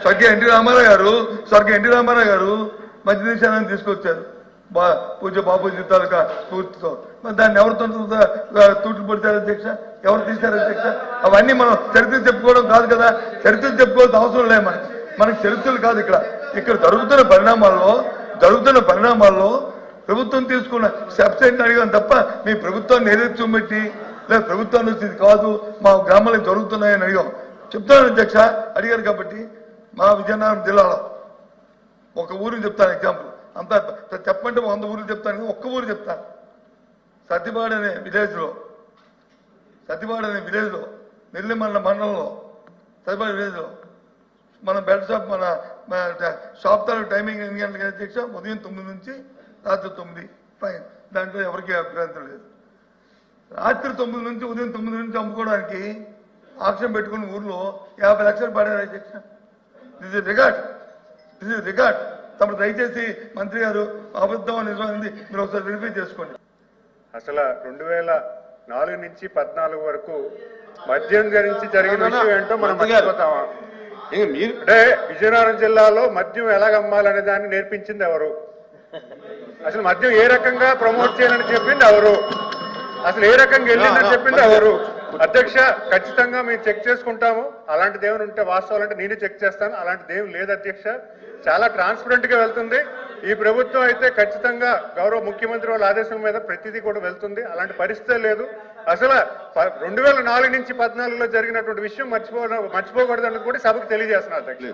స్వర్గీయ ఎన్టీ రామారావు గారు మద్య నిషేధాన్ని తీసుకొచ్చారు పూజ బాపూజీ తాలూకా స్ఫూర్తితో. మరి దాన్ని ఎవరితో తూట్లు పడతారు అధ్యక్ష? ఎవరు తీశారు అధ్యక్ష? అవన్నీ మనం చరిత్ర చెప్పుకోవడం కాదు కదా, చరిత్ర చెప్పుకోవాల్సిన అవసరం లేదు మనకి చరిత్రలు కాదు. ఇక్కడ జరుగుతున్న పరిణామాల్లో ప్రభుత్వం తీసుకున్న స్టెప్స్ ఏంటి అడిగాను తప్ప మీ ప్రభుత్వాన్ని ఏదైతే చూపెట్టి లేదా ప్రభుత్వాన్ని వచ్చేది కాదు, మా గ్రామాలకు జరుగుతున్నాయని అడిగాం. చెప్తాను అధ్యక్ష, అడిగారు కాబట్టి మా విజయనగరం జిల్లాలో ఒక ఊరికి చెప్తాను ఎగ్జాంపుల్. అంతా చెప్పంటే 100 ఊర్లు చెప్తాను, ఒక్క ఊరు చెప్తాను. సత్తిపాడు అనే విలేజ్లో నెల్లిమల్ల మండలంలో సత్తిపాడు విలేజ్లో మన బెల్ట్ షాప్ మన షాప్ తాలూకు టైమింగ్ ఎన్ని గంటలకి అధ్యక్ష? ఉదయం 9 నుంచి రాత్రి 9. ఫైన్, దాంట్లో ఎవరికి అభ్యంతరం లేదు. రాత్రి 9 నుంచి ఉదయం 9 నుంచి అమ్ముకోవడానికి ఆక్షన్ పెట్టుకున్న ఊర్లో 50 లక్షలు పడారు అధ్యక్ష. This is record. తమకు దయచేసి మంత్రి గారు అబద్ధం నిజమైంది మీరు ఒకసారి వెరిఫై చేసుకోండి. అసలు 2004 నుంచి 14 వరకు మద్యం గురించి జరిగిన విషయం ఏంటో మనం మర్చిపోతామా? అంటే విజయనగరం జిల్లాలో మద్యం ఎలాగమ్మాలనే దాన్ని నేర్పించింది ఎవరు? అసలు మద్యం ఏ రకంగా ప్రమోట్ చేయాలని చెప్పింది ఎవరు? అసలు ఏ రకంగా వెళ్ళిందని చెప్పింది ఎవరు? అధ్యక్ష, ఖచ్చితంగా మేము చెక్ చేసుకుంటాము. అలాంటి దేవుని ఉంటే వాస్తవాలంటే నేనే చెక్ చేస్తాను. అలాంటి దేవుని లేదు అధ్యక్ష. చాలా ట్రాన్స్పరెంట్ గా వెళ్తుంది ఈ ప్రభుత్వం. అయితే ఖచ్చితంగా గౌరవ ముఖ్యమంత్రి వాళ్ళ ఆదేశం మీద ప్రతిదీ కూడా వెళ్తుంది. అలాంటి పరిస్థితే లేదు. అసలు 2004 నుంచి 14లో జరిగినటువంటి విషయం మర్చిపోకూడదని కూడా సభకు తెలియజేస్తున్నారు అధ్యక్ష.